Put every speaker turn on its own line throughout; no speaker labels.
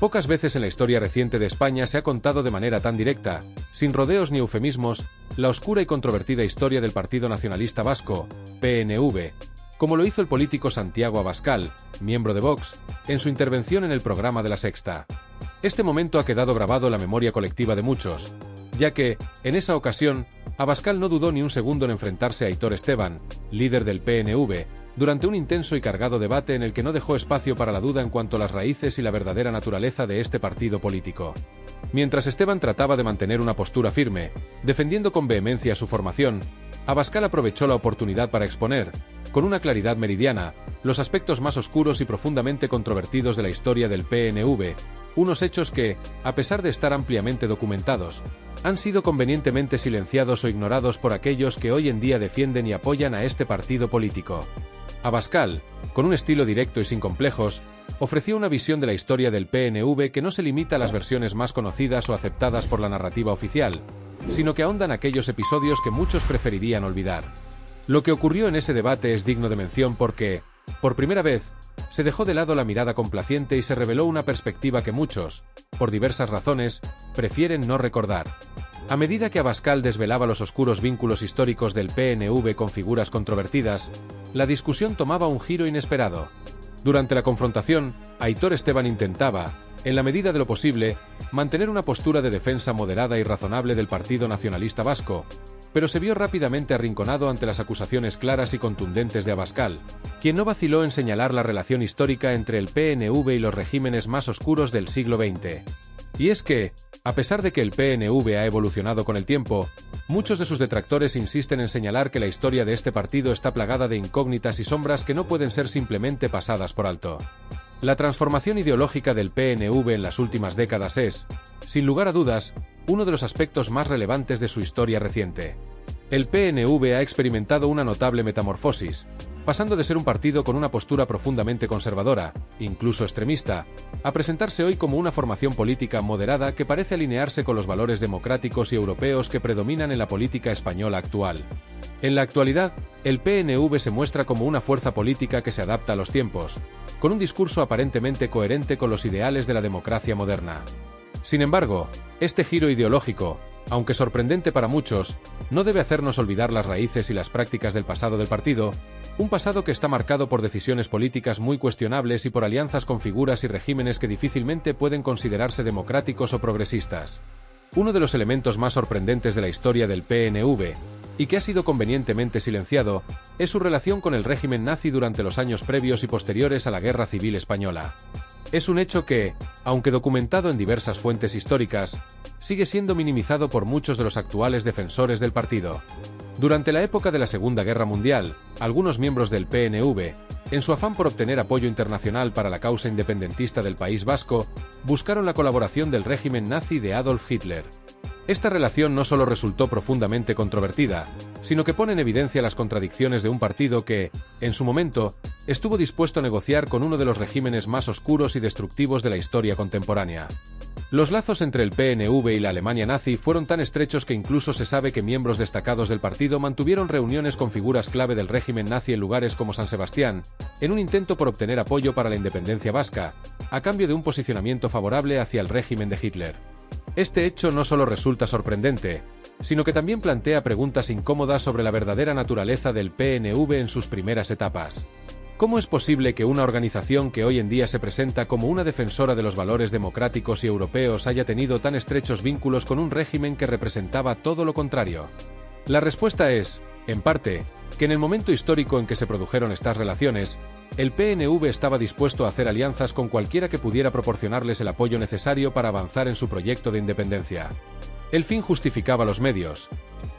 Pocas veces en la historia reciente de España se ha contado de manera tan directa, sin rodeos ni eufemismos, la oscura y controvertida historia del Partido Nacionalista Vasco, PNV, como lo hizo el político Santiago Abascal, miembro de Vox, en su intervención en el programa de La Sexta. Este momento ha quedado grabado en la memoria colectiva de muchos, ya que, en esa ocasión, Abascal no dudó ni un segundo en enfrentarse a Aitor Esteban, líder del PNV, durante un intenso y cargado debate en el que no dejó espacio para la duda en cuanto a las raíces y la verdadera naturaleza de este partido político. Mientras Esteban trataba de mantener una postura firme, defendiendo con vehemencia su formación, Abascal aprovechó la oportunidad para exponer, con una claridad meridiana, los aspectos más oscuros y profundamente controvertidos de la historia del PNV, unos hechos que, a pesar de estar ampliamente documentados, han sido convenientemente silenciados o ignorados por aquellos que hoy en día defienden y apoyan a este partido político. Abascal, con un estilo directo y sin complejos, ofreció una visión de la historia del PNV que no se limita a las versiones más conocidas o aceptadas por la narrativa oficial, sino que ahonda en aquellos episodios que muchos preferirían olvidar. Lo que ocurrió en ese debate es digno de mención porque, por primera vez, se dejó de lado la mirada complaciente y se reveló una perspectiva que muchos, por diversas razones, prefieren no recordar. A medida que Abascal desvelaba los oscuros vínculos históricos del PNV con figuras controvertidas, la discusión tomaba un giro inesperado. Durante la confrontación, Aitor Esteban intentaba, en la medida de lo posible, mantener una postura de defensa moderada y razonable del Partido Nacionalista Vasco, pero se vio rápidamente arrinconado ante las acusaciones claras y contundentes de Abascal, quien no vaciló en señalar la relación histórica entre el PNV y los regímenes más oscuros del siglo XX. Y es que, a pesar de que el PNV ha evolucionado con el tiempo, muchos de sus detractores insisten en señalar que la historia de este partido está plagada de incógnitas y sombras que no pueden ser simplemente pasadas por alto. La transformación ideológica del PNV en las últimas décadas es, sin lugar a dudas, uno de los aspectos más relevantes de su historia reciente. El PNV ha experimentado una notable metamorfosis, pasando de ser un partido con una postura profundamente conservadora, incluso extremista, a presentarse hoy como una formación política moderada que parece alinearse con los valores democráticos y europeos que predominan en la política española actual. En la actualidad, el PNV se muestra como una fuerza política que se adapta a los tiempos, con un discurso aparentemente coherente con los ideales de la democracia moderna. Sin embargo, este giro ideológico, aunque sorprendente para muchos, no debe hacernos olvidar las raíces y las prácticas del pasado del partido, un pasado que está marcado por decisiones políticas muy cuestionables y por alianzas con figuras y regímenes que difícilmente pueden considerarse democráticos o progresistas. Uno de los elementos más sorprendentes de la historia del PNV, y que ha sido convenientemente silenciado, es su relación con el régimen nazi durante los años previos y posteriores a la Guerra Civil Española. Es un hecho que, aunque documentado en diversas fuentes históricas, sigue siendo minimizado por muchos de los actuales defensores del partido. Durante la época de la Segunda Guerra Mundial, algunos miembros del PNV, en su afán por obtener apoyo internacional para la causa independentista del País Vasco, buscaron la colaboración del régimen nazi de Adolf Hitler. Esta relación no solo resultó profundamente controvertida, sino que pone en evidencia las contradicciones de un partido que, en su momento, estuvo dispuesto a negociar con uno de los regímenes más oscuros y destructivos de la historia contemporánea. Los lazos entre el PNV y la Alemania nazi fueron tan estrechos que incluso se sabe que miembros destacados del partido mantuvieron reuniones con figuras clave del régimen nazi en lugares como San Sebastián, en un intento por obtener apoyo para la independencia vasca, a cambio de un posicionamiento favorable hacia el régimen de Hitler. Este hecho no solo resulta sorprendente, sino que también plantea preguntas incómodas sobre la verdadera naturaleza del PNV en sus primeras etapas. ¿Cómo es posible que una organización que hoy en día se presenta como una defensora de los valores democráticos y europeos haya tenido tan estrechos vínculos con un régimen que representaba todo lo contrario? La respuesta es, en parte, que en el momento histórico en que se produjeron estas relaciones, el PNV estaba dispuesto a hacer alianzas con cualquiera que pudiera proporcionarles el apoyo necesario para avanzar en su proyecto de independencia. El fin justificaba los medios.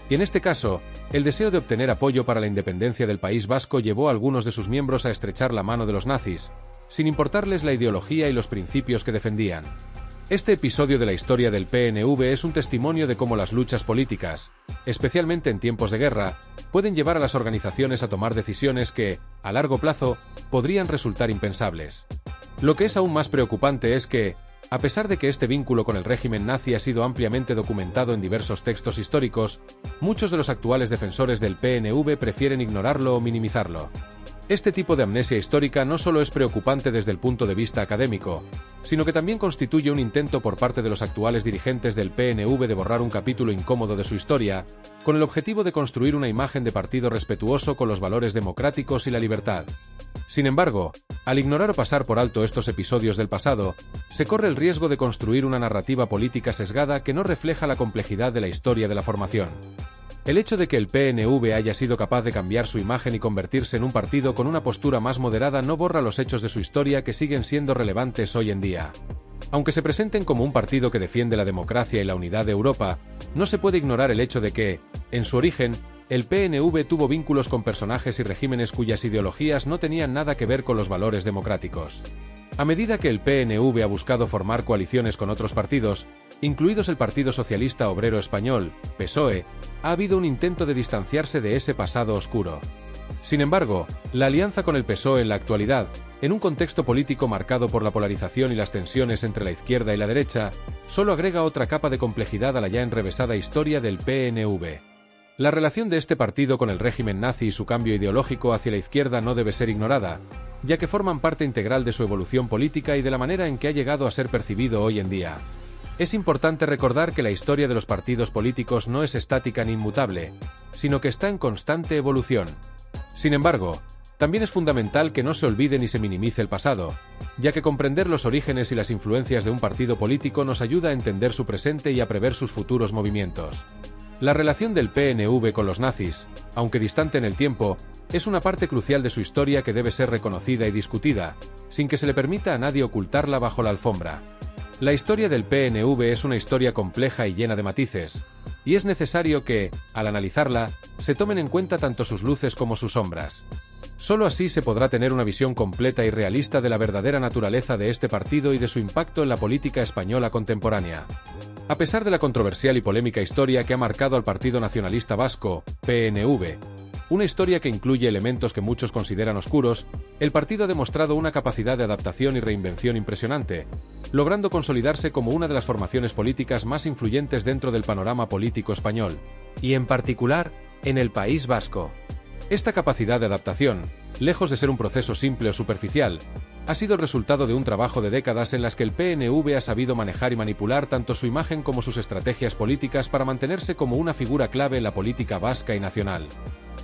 Y en este caso, el deseo de obtener apoyo para la independencia del País Vasco llevó a algunos de sus miembros a estrechar la mano de los nazis, sin importarles la ideología y los principios que defendían. Este episodio de la historia del PNV es un testimonio de cómo las luchas políticas, especialmente en tiempos de guerra, pueden llevar a las organizaciones a tomar decisiones que, a largo plazo, podrían resultar impensables. Lo que es aún más preocupante es que, a pesar de que este vínculo con el régimen nazi ha sido ampliamente documentado en diversos textos históricos, muchos de los actuales defensores del PNV prefieren ignorarlo o minimizarlo. Este tipo de amnesia histórica no solo es preocupante desde el punto de vista académico, sino que también constituye un intento por parte de los actuales dirigentes del PNV de borrar un capítulo incómodo de su historia, con el objetivo de construir una imagen de partido respetuoso con los valores democráticos y la libertad. Sin embargo, al ignorar o pasar por alto estos episodios del pasado, se corre el riesgo de construir una narrativa política sesgada que no refleja la complejidad de la historia de la formación. El hecho de que el PNV haya sido capaz de cambiar su imagen y convertirse en un partido con una postura más moderada no borra los hechos de su historia que siguen siendo relevantes hoy en día. Aunque se presenten como un partido que defiende la democracia y la unidad de Europa, no se puede ignorar el hecho de que, en su origen, el PNV tuvo vínculos con personajes y regímenes cuyas ideologías no tenían nada que ver con los valores democráticos. A medida que el PNV ha buscado formar coaliciones con otros partidos, incluidos el Partido Socialista Obrero Español, PSOE, ha habido un intento de distanciarse de ese pasado oscuro. Sin embargo, la alianza con el PSOE en la actualidad, en un contexto político marcado por la polarización y las tensiones entre la izquierda y la derecha, solo agrega otra capa de complejidad a la ya enrevesada historia del PNV. La relación de este partido con el régimen nazi y su cambio ideológico hacia la izquierda no debe ser ignorada, ya que forman parte integral de su evolución política y de la manera en que ha llegado a ser percibido hoy en día. Es importante recordar que la historia de los partidos políticos no es estática ni inmutable, sino que está en constante evolución. Sin embargo, también es fundamental que no se olvide ni se minimice el pasado, ya que comprender los orígenes y las influencias de un partido político nos ayuda a entender su presente y a prever sus futuros movimientos. La relación del PNV con los nazis, aunque distante en el tiempo, es una parte crucial de su historia que debe ser reconocida y discutida, sin que se le permita a nadie ocultarla bajo la alfombra. La historia del PNV es una historia compleja y llena de matices, y es necesario que, al analizarla, se tomen en cuenta tanto sus luces como sus sombras. Solo así se podrá tener una visión completa y realista de la verdadera naturaleza de este partido y de su impacto en la política española contemporánea. A pesar de la controversial y polémica historia que ha marcado al Partido Nacionalista Vasco, PNV, una historia que incluye elementos que muchos consideran oscuros, el partido ha demostrado una capacidad de adaptación y reinvención impresionante, logrando consolidarse como una de las formaciones políticas más influyentes dentro del panorama político español, y en particular, en el País Vasco. Esta capacidad de adaptación, lejos de ser un proceso simple o superficial, ha sido el resultado de un trabajo de décadas en las que el PNV ha sabido manejar y manipular tanto su imagen como sus estrategias políticas para mantenerse como una figura clave en la política vasca y nacional.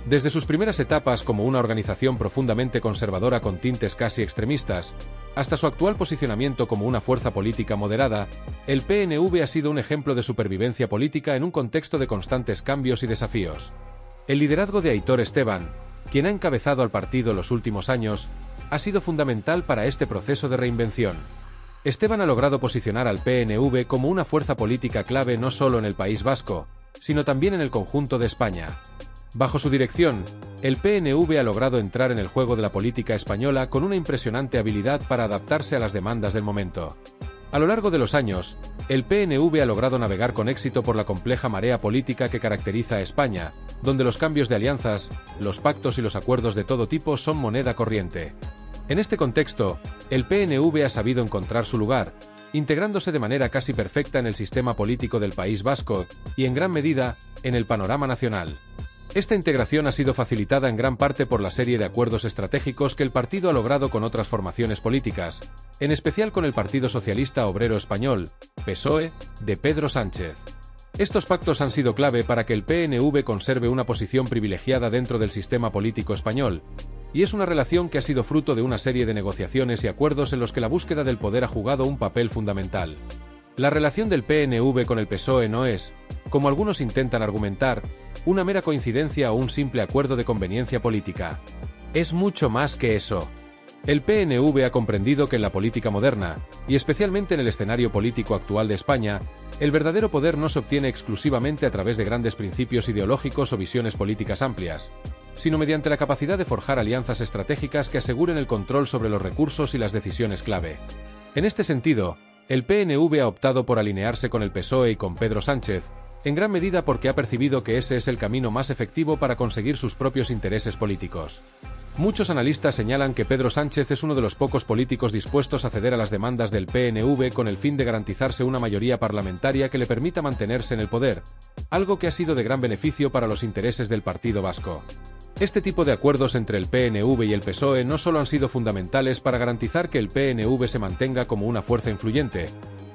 Desde sus primeras etapas como una organización profundamente conservadora con tintes casi extremistas, hasta su actual posicionamiento como una fuerza política moderada, el PNV ha sido un ejemplo de supervivencia política en un contexto de constantes cambios y desafíos. El liderazgo de Aitor Esteban, quien ha encabezado al partido los últimos años, ha sido fundamental para este proceso de reinvención. Esteban ha logrado posicionar al PNV como una fuerza política clave no solo en el País Vasco, sino también en el conjunto de España. Bajo su dirección, el PNV ha logrado entrar en el juego de la política española con una impresionante habilidad para adaptarse a las demandas del momento. A lo largo de los años, el PNV ha logrado navegar con éxito por la compleja marea política que caracteriza a España, donde los cambios de alianzas, los pactos y los acuerdos de todo tipo son moneda corriente. En este contexto, el PNV ha sabido encontrar su lugar, integrándose de manera casi perfecta en el sistema político del País Vasco y, en gran medida, en el panorama nacional. Esta integración ha sido facilitada en gran parte por la serie de acuerdos estratégicos que el partido ha logrado con otras formaciones políticas, en especial con el Partido Socialista Obrero Español, PSOE, de Pedro Sánchez. Estos pactos han sido clave para que el PNV conserve una posición privilegiada dentro del sistema político español, y es una relación que ha sido fruto de una serie de negociaciones y acuerdos en los que la búsqueda del poder ha jugado un papel fundamental. La relación del PNV con el PSOE no es, como algunos intentan argumentar, una mera coincidencia o un simple acuerdo de conveniencia política. Es mucho más que eso. El PNV ha comprendido que en la política moderna, y especialmente en el escenario político actual de España, el verdadero poder no se obtiene exclusivamente a través de grandes principios ideológicos o visiones políticas amplias, sino mediante la capacidad de forjar alianzas estratégicas que aseguren el control sobre los recursos y las decisiones clave. En este sentido, el PNV ha optado por alinearse con el PSOE y con Pedro Sánchez, en gran medida porque ha percibido que ese es el camino más efectivo para conseguir sus propios intereses políticos. Muchos analistas señalan que Pedro Sánchez es uno de los pocos políticos dispuestos a ceder a las demandas del PNV con el fin de garantizarse una mayoría parlamentaria que le permita mantenerse en el poder, algo que ha sido de gran beneficio para los intereses del Partido Vasco. Este tipo de acuerdos entre el PNV y el PSOE no solo han sido fundamentales para garantizar que el PNV se mantenga como una fuerza influyente,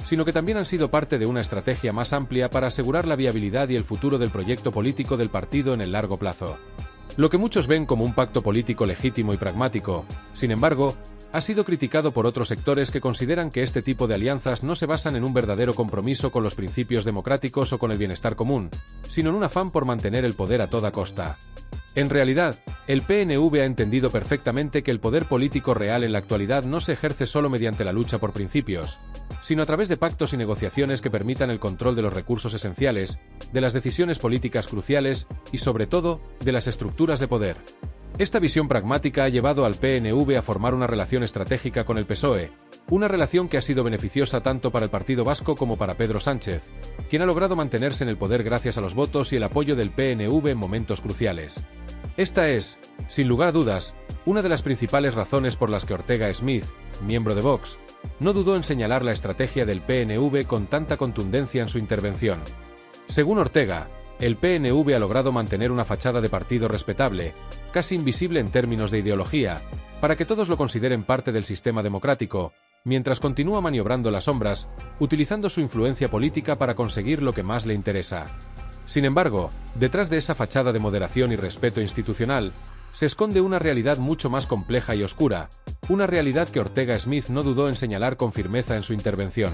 sino que también han sido parte de una estrategia más amplia para asegurar la viabilidad y el futuro del proyecto político del partido en el largo plazo. Lo que muchos ven como un pacto político legítimo y pragmático, sin embargo, ha sido criticado por otros sectores que consideran que este tipo de alianzas no se basan en un verdadero compromiso con los principios democráticos o con el bienestar común, sino en un afán por mantener el poder a toda costa. En realidad, el PNV ha entendido perfectamente que el poder político real en la actualidad no se ejerce solo mediante la lucha por principios, sino a través de pactos y negociaciones que permitan el control de los recursos esenciales, de las decisiones políticas cruciales y, sobre todo, de las estructuras de poder. Esta visión pragmática ha llevado al PNV a formar una relación estratégica con el PSOE, una relación que ha sido beneficiosa tanto para el Partido Vasco como para Pedro Sánchez, quien ha logrado mantenerse en el poder gracias a los votos y el apoyo del PNV en momentos cruciales. Esta es, sin lugar a dudas, una de las principales razones por las que Ortega Smith, miembro de Vox, no dudó en señalar la estrategia del PNV con tanta contundencia en su intervención. Según Ortega, el PNV ha logrado mantener una fachada de partido respetable, casi invisible en términos de ideología, para que todos lo consideren parte del sistema democrático, mientras continúa maniobrando las sombras, utilizando su influencia política para conseguir lo que más le interesa. Sin embargo, detrás de esa fachada de moderación y respeto institucional, se esconde una realidad mucho más compleja y oscura, una realidad que Ortega Smith no dudó en señalar con firmeza en su intervención.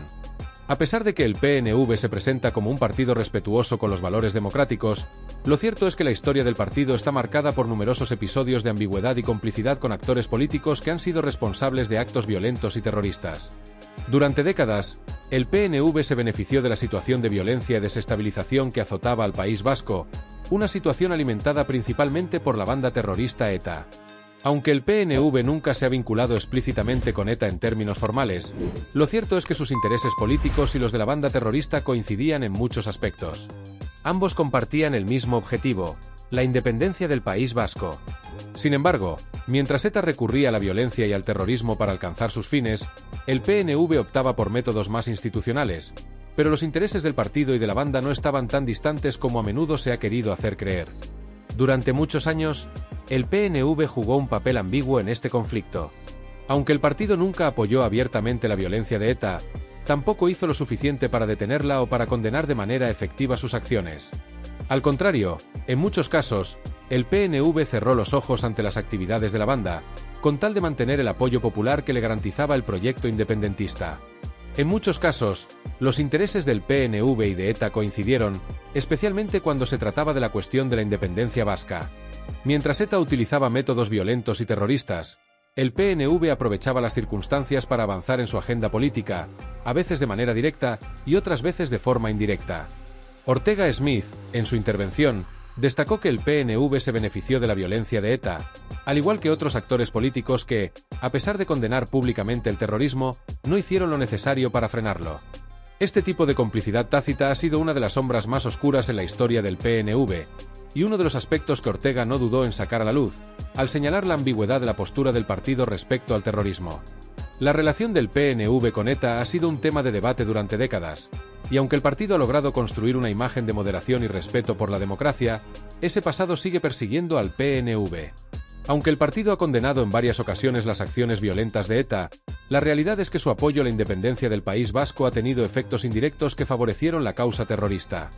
A pesar de que el PNV se presenta como un partido respetuoso con los valores democráticos, lo cierto es que la historia del partido está marcada por numerosos episodios de ambigüedad y complicidad con actores políticos que han sido responsables de actos violentos y terroristas. Durante décadas, el PNV se benefició de la situación de violencia y desestabilización que azotaba al País Vasco, una situación alimentada principalmente por la banda terrorista ETA. Aunque el PNV nunca se ha vinculado explícitamente con ETA en términos formales, lo cierto es que sus intereses políticos y los de la banda terrorista coincidían en muchos aspectos. Ambos compartían el mismo objetivo, la independencia del País Vasco. Sin embargo, mientras ETA recurría a la violencia y al terrorismo para alcanzar sus fines, el PNV optaba por métodos más institucionales, pero los intereses del partido y de la banda no estaban tan distantes como a menudo se ha querido hacer creer. Durante muchos años, el PNV jugó un papel ambiguo en este conflicto. Aunque el partido nunca apoyó abiertamente la violencia de ETA, tampoco hizo lo suficiente para detenerla o para condenar de manera efectiva sus acciones. Al contrario, en muchos casos, el PNV cerró los ojos ante las actividades de la banda, con tal de mantener el apoyo popular que le garantizaba el proyecto independentista. En muchos casos, los intereses del PNV y de ETA coincidieron, especialmente cuando se trataba de la cuestión de la independencia vasca. Mientras ETA utilizaba métodos violentos y terroristas, el PNV aprovechaba las circunstancias para avanzar en su agenda política, a veces de manera directa y otras veces de forma indirecta. Ortega Smith, en su intervención, destacó que el PNV se benefició de la violencia de ETA, al igual que otros actores políticos que, a pesar de condenar públicamente el terrorismo, no hicieron lo necesario para frenarlo. Este tipo de complicidad tácita ha sido una de las sombras más oscuras en la historia del PNV, y uno de los aspectos que Ortega no dudó en sacar a la luz, al señalar la ambigüedad de la postura del partido respecto al terrorismo. La relación del PNV con ETA ha sido un tema de debate durante décadas, y aunque el partido ha logrado construir una imagen de moderación y respeto por la democracia, ese pasado sigue persiguiendo al PNV. Aunque el partido ha condenado en varias ocasiones las acciones violentas de ETA, la realidad es que su apoyo a la independencia del País Vasco ha tenido efectos indirectos que favorecieron la causa terrorista.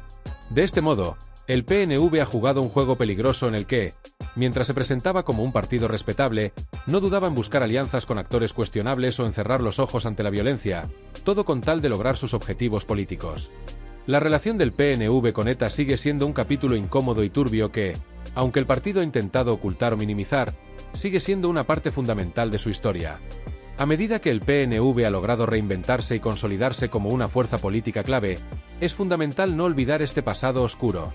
De este modo, el PNV ha jugado un juego peligroso en el que, mientras se presentaba como un partido respetable, no dudaba en buscar alianzas con actores cuestionables o en cerrar los ojos ante la violencia, todo con tal de lograr sus objetivos políticos. La relación del PNV con ETA sigue siendo un capítulo incómodo y turbio que, aunque el partido ha intentado ocultar o minimizar, sigue siendo una parte fundamental de su historia. A medida que el PNV ha logrado reinventarse y consolidarse como una fuerza política clave, es fundamental no olvidar este pasado oscuro.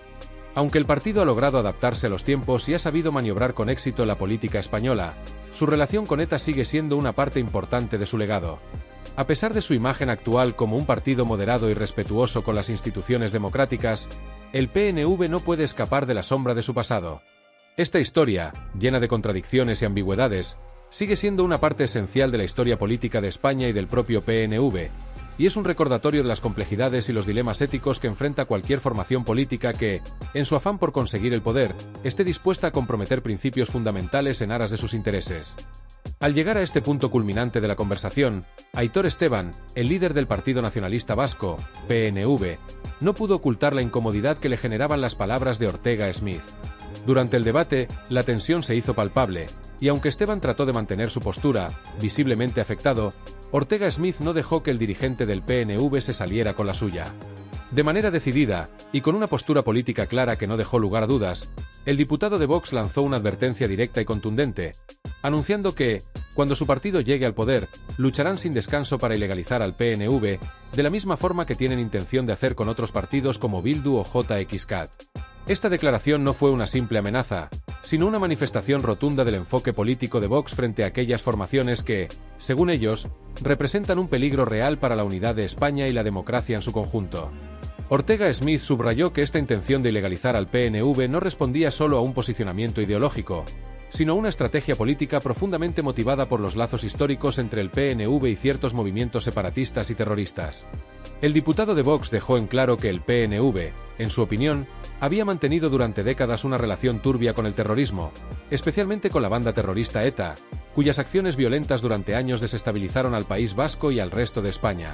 Aunque el partido ha logrado adaptarse a los tiempos y ha sabido maniobrar con éxito en la política española, su relación con ETA sigue siendo una parte importante de su legado. A pesar de su imagen actual como un partido moderado y respetuoso con las instituciones democráticas, el PNV no puede escapar de la sombra de su pasado. Esta historia, llena de contradicciones y ambigüedades, sigue siendo una parte esencial de la historia política de España y del propio PNV, y es un recordatorio de las complejidades y los dilemas éticos que enfrenta cualquier formación política que, en su afán por conseguir el poder, esté dispuesta a comprometer principios fundamentales en aras de sus intereses. Al llegar a este punto culminante de la conversación, Aitor Esteban, el líder del Partido Nacionalista Vasco, PNV, no pudo ocultar la incomodidad que le generaban las palabras de Ortega Smith. Durante el debate, la tensión se hizo palpable, y aunque Esteban trató de mantener su postura, visiblemente afectado, Ortega Smith no dejó que el dirigente del PNV se saliera con la suya. De manera decidida, y con una postura política clara que no dejó lugar a dudas, el diputado de Vox lanzó una advertencia directa y contundente, anunciando que, cuando su partido llegue al poder, lucharán sin descanso para ilegalizar al PNV, de la misma forma que tienen intención de hacer con otros partidos como Bildu o JXCat. Esta declaración no fue una simple amenaza, sino una manifestación rotunda del enfoque político de Vox frente a aquellas formaciones que, según ellos, representan un peligro real para la unidad de España y la democracia en su conjunto. Ortega Smith subrayó que esta intención de ilegalizar al PNV no respondía solo a un posicionamiento ideológico, sino a una estrategia política profundamente motivada por los lazos históricos entre el PNV y ciertos movimientos separatistas y terroristas. El diputado de Vox dejó en claro que el PNV, en su opinión, había mantenido durante décadas una relación turbia con el terrorismo, especialmente con la banda terrorista ETA, cuyas acciones violentas durante años desestabilizaron al País Vasco y al resto de España.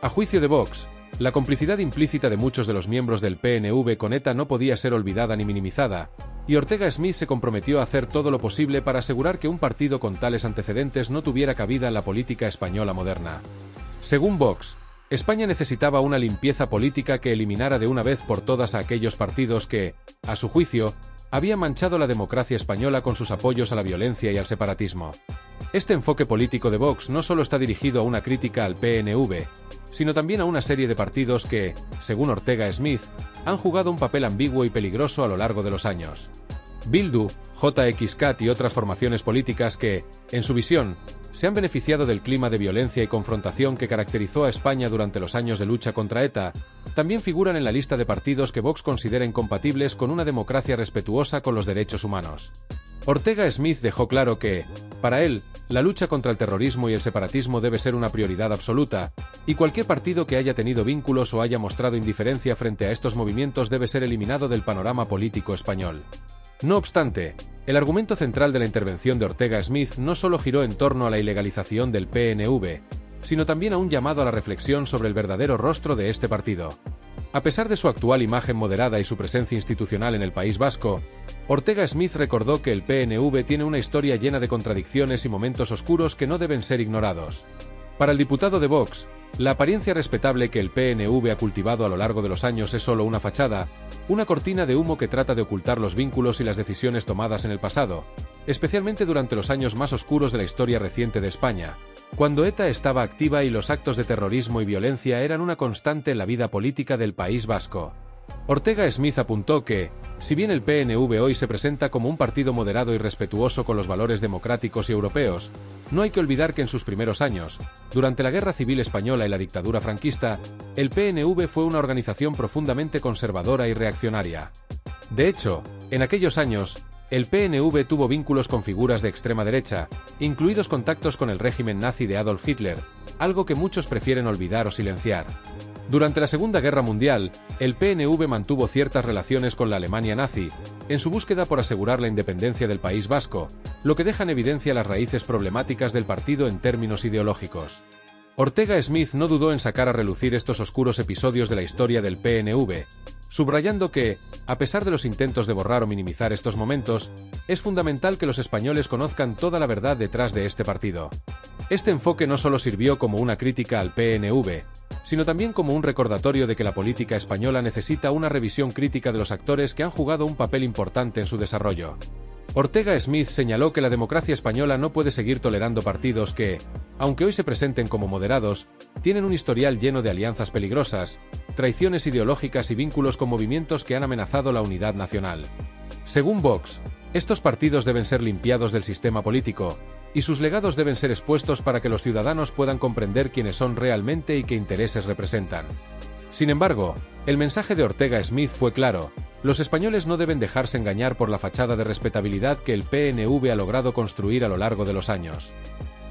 A juicio de Vox, la complicidad implícita de muchos de los miembros del PNV con ETA no podía ser olvidada ni minimizada, y Ortega Smith se comprometió a hacer todo lo posible para asegurar que un partido con tales antecedentes no tuviera cabida en la política española moderna. Según Vox, España necesitaba una limpieza política que eliminara de una vez por todas a aquellos partidos que, a su juicio, habían manchado la democracia española con sus apoyos a la violencia y al separatismo. Este enfoque político de Vox no solo está dirigido a una crítica al PNV, sino también a una serie de partidos que, según Ortega Smith, han jugado un papel ambiguo y peligroso a lo largo de los años. Bildu, JXCat y otras formaciones políticas que, en su visión, se han beneficiado del clima de violencia y confrontación que caracterizó a España durante los años de lucha contra ETA, también figuran en la lista de partidos que Vox considera incompatibles con una democracia respetuosa con los derechos humanos. Ortega Smith dejó claro que, para él, la lucha contra el terrorismo y el separatismo debe ser una prioridad absoluta, y cualquier partido que haya tenido vínculos o haya mostrado indiferencia frente a estos movimientos debe ser eliminado del panorama político español. No obstante, el argumento central de la intervención de Ortega Smith no solo giró en torno a la ilegalización del PNV, sino también a un llamado a la reflexión sobre el verdadero rostro de este partido. A pesar de su actual imagen moderada y su presencia institucional en el País Vasco, Ortega Smith recordó que el PNV tiene una historia llena de contradicciones y momentos oscuros que no deben ser ignorados. Para el diputado de Vox, la apariencia respetable que el PNV ha cultivado a lo largo de los años es solo una fachada, una cortina de humo que trata de ocultar los vínculos y las decisiones tomadas en el pasado, especialmente durante los años más oscuros de la historia reciente de España, cuando ETA estaba activa y los actos de terrorismo y violencia eran una constante en la vida política del País Vasco. Ortega Smith apuntó que, si bien el PNV hoy se presenta como un partido moderado y respetuoso con los valores democráticos y europeos, no hay que olvidar que en sus primeros años, durante la Guerra Civil Española y la dictadura franquista, el PNV fue una organización profundamente conservadora y reaccionaria. De hecho, en aquellos años, el PNV tuvo vínculos con figuras de extrema derecha, incluidos contactos con el régimen nazi de Adolf Hitler, algo que muchos prefieren olvidar o silenciar. Durante la Segunda Guerra Mundial, el PNV mantuvo ciertas relaciones con la Alemania nazi, en su búsqueda por asegurar la independencia del País Vasco, lo que deja en evidencia las raíces problemáticas del partido en términos ideológicos. Ortega Smith no dudó en sacar a relucir estos oscuros episodios de la historia del PNV, subrayando que, a pesar de los intentos de borrar o minimizar estos momentos, es fundamental que los españoles conozcan toda la verdad detrás de este partido. Este enfoque no solo sirvió como una crítica al PNV, sino también como un recordatorio de que la política española necesita una revisión crítica de los actores que han jugado un papel importante en su desarrollo. Ortega Smith señaló que la democracia española no puede seguir tolerando partidos que, aunque hoy se presenten como moderados, tienen un historial lleno de alianzas peligrosas, traiciones ideológicas y vínculos con movimientos que han amenazado la unidad nacional. Según Vox, estos partidos deben ser limpiados del sistema político, y sus legados deben ser expuestos para que los ciudadanos puedan comprender quiénes son realmente y qué intereses representan. Sin embargo, el mensaje de Ortega Smith fue claro: los españoles no deben dejarse engañar por la fachada de respetabilidad que el PNV ha logrado construir a lo largo de los años.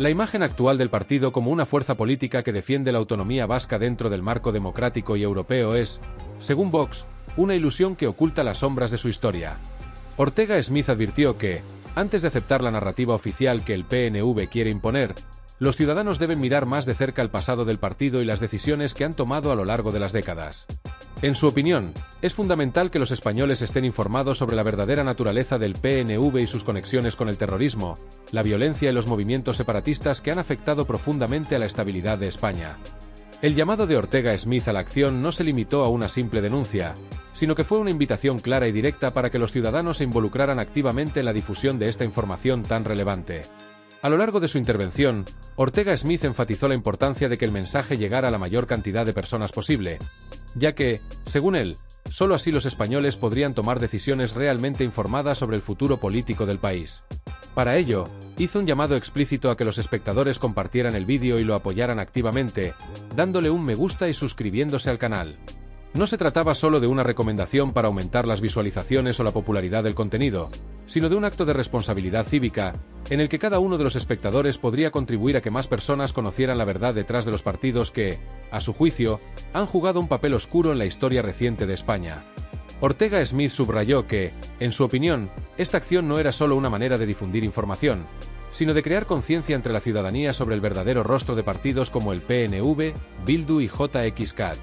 La imagen actual del partido como una fuerza política que defiende la autonomía vasca dentro del marco democrático y europeo es, según Vox, una ilusión que oculta las sombras de su historia. Ortega Smith advirtió que, antes de aceptar la narrativa oficial que el PNV quiere imponer, los ciudadanos deben mirar más de cerca el pasado del partido y las decisiones que han tomado a lo largo de las décadas. En su opinión, es fundamental que los españoles estén informados sobre la verdadera naturaleza del PNV y sus conexiones con el terrorismo, la violencia y los movimientos separatistas que han afectado profundamente a la estabilidad de España. El llamado de Ortega Smith a la acción no se limitó a una simple denuncia, sino que fue una invitación clara y directa para que los ciudadanos se involucraran activamente en la difusión de esta información tan relevante. A lo largo de su intervención, Ortega Smith enfatizó la importancia de que el mensaje llegara a la mayor cantidad de personas posible, ya que, según él, solo así los españoles podrían tomar decisiones realmente informadas sobre el futuro político del país. Para ello, hizo un llamado explícito a que los espectadores compartieran el vídeo y lo apoyaran activamente, dándole un me gusta y suscribiéndose al canal. No se trataba solo de una recomendación para aumentar las visualizaciones o la popularidad del contenido, sino de un acto de responsabilidad cívica, en el que cada uno de los espectadores podría contribuir a que más personas conocieran la verdad detrás de los partidos que, a su juicio, han jugado un papel oscuro en la historia reciente de España. Ortega Smith subrayó que, en su opinión, esta acción no era solo una manera de difundir información, sino de crear conciencia entre la ciudadanía sobre el verdadero rostro de partidos como el PNV, Bildu y JXCat.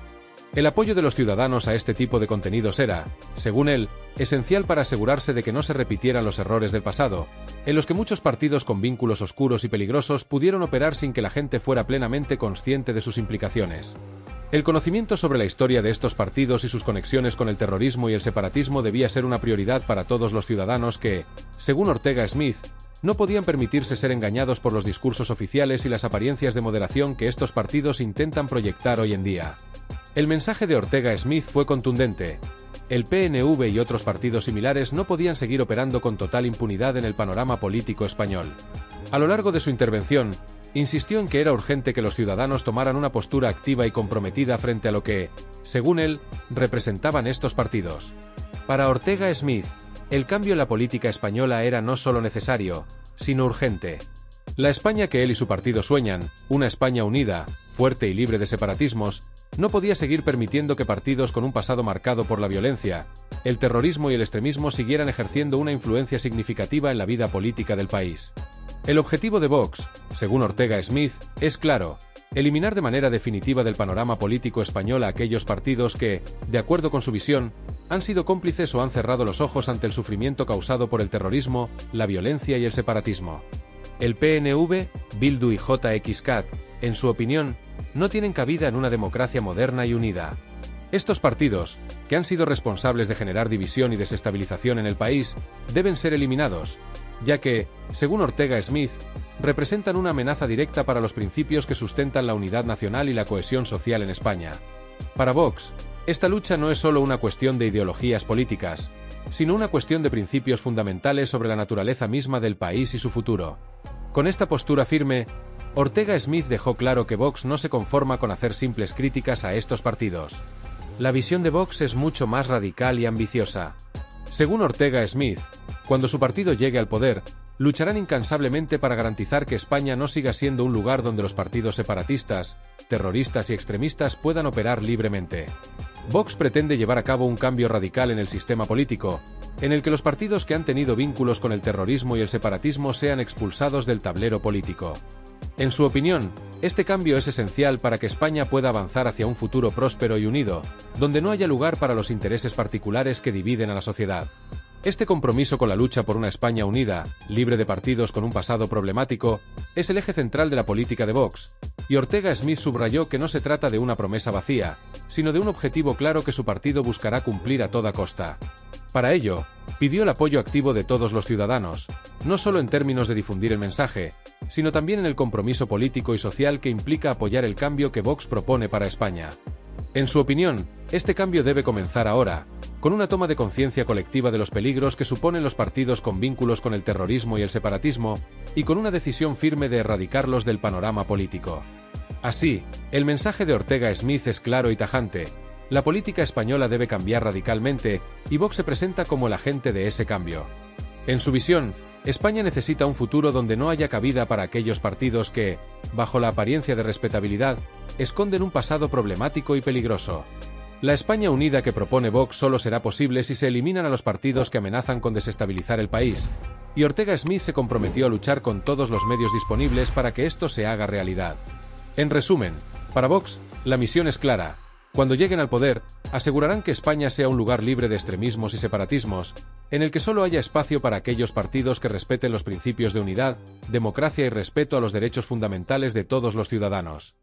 El apoyo de los ciudadanos a este tipo de contenidos era, según él, esencial para asegurarse de que no se repitieran los errores del pasado, en los que muchos partidos con vínculos oscuros y peligrosos pudieron operar sin que la gente fuera plenamente consciente de sus implicaciones. El conocimiento sobre la historia de estos partidos y sus conexiones con el terrorismo y el separatismo debía ser una prioridad para todos los ciudadanos que, según Ortega Smith, no podían permitirse ser engañados por los discursos oficiales y las apariencias de moderación que estos partidos intentan proyectar hoy en día. El mensaje de Ortega Smith fue contundente. El PNV y otros partidos similares no podían seguir operando con total impunidad en el panorama político español. A lo largo de su intervención, insistió en que era urgente que los ciudadanos tomaran una postura activa y comprometida frente a lo que, según él, representaban estos partidos. Para Ortega Smith, el cambio en la política española era no solo necesario, sino urgente. La España que él y su partido sueñan, una España unida, fuerte y libre de separatismos, no podía seguir permitiendo que partidos con un pasado marcado por la violencia, el terrorismo y el extremismo siguieran ejerciendo una influencia significativa en la vida política del país. El objetivo de Vox, según Ortega Smith, es claro: eliminar de manera definitiva del panorama político español a aquellos partidos que, de acuerdo con su visión, han sido cómplices o han cerrado los ojos ante el sufrimiento causado por el terrorismo, la violencia y el separatismo. El PNV, Bildu y JXCat, en su opinión, no tienen cabida en una democracia moderna y unida. Estos partidos, que han sido responsables de generar división y desestabilización en el país, deben ser eliminados, ya que, según Ortega Smith, representan una amenaza directa para los principios que sustentan la unidad nacional y la cohesión social en España. Para Vox, esta lucha no es solo una cuestión de ideologías políticas, sino una cuestión de principios fundamentales sobre la naturaleza misma del país y su futuro. Con esta postura firme, Ortega Smith dejó claro que Vox no se conforma con hacer simples críticas a estos partidos. La visión de Vox es mucho más radical y ambiciosa. Según Ortega Smith, cuando su partido llegue al poder, lucharán incansablemente para garantizar que España no siga siendo un lugar donde los partidos separatistas, terroristas y extremistas puedan operar libremente. Vox pretende llevar a cabo un cambio radical en el sistema político, en el que los partidos que han tenido vínculos con el terrorismo y el separatismo sean expulsados del tablero político. En su opinión, este cambio es esencial para que España pueda avanzar hacia un futuro próspero y unido, donde no haya lugar para los intereses particulares que dividen a la sociedad. Este compromiso con la lucha por una España unida, libre de partidos con un pasado problemático, es el eje central de la política de Vox, y Ortega Smith subrayó que no se trata de una promesa vacía, sino de un objetivo claro que su partido buscará cumplir a toda costa. Para ello, pidió el apoyo activo de todos los ciudadanos, no solo en términos de difundir el mensaje, sino también en el compromiso político y social que implica apoyar el cambio que Vox propone para España. En su opinión, este cambio debe comenzar ahora, con una toma de conciencia colectiva de los peligros que suponen los partidos con vínculos con el terrorismo y el separatismo, y con una decisión firme de erradicarlos del panorama político. Así, el mensaje de Ortega Smith es claro y tajante: la política española debe cambiar radicalmente, y Vox se presenta como el agente de ese cambio. En su visión, España necesita un futuro donde no haya cabida para aquellos partidos que, bajo la apariencia de respetabilidad, esconden un pasado problemático y peligroso. La España unida que propone Vox solo será posible si se eliminan a los partidos que amenazan con desestabilizar el país, y Ortega Smith se comprometió a luchar con todos los medios disponibles para que esto se haga realidad. En resumen, para Vox, la misión es clara. Cuando lleguen al poder, asegurarán que España sea un lugar libre de extremismos y separatismos, en el que solo haya espacio para aquellos partidos que respeten los principios de unidad, democracia y respeto a los derechos fundamentales de todos los ciudadanos.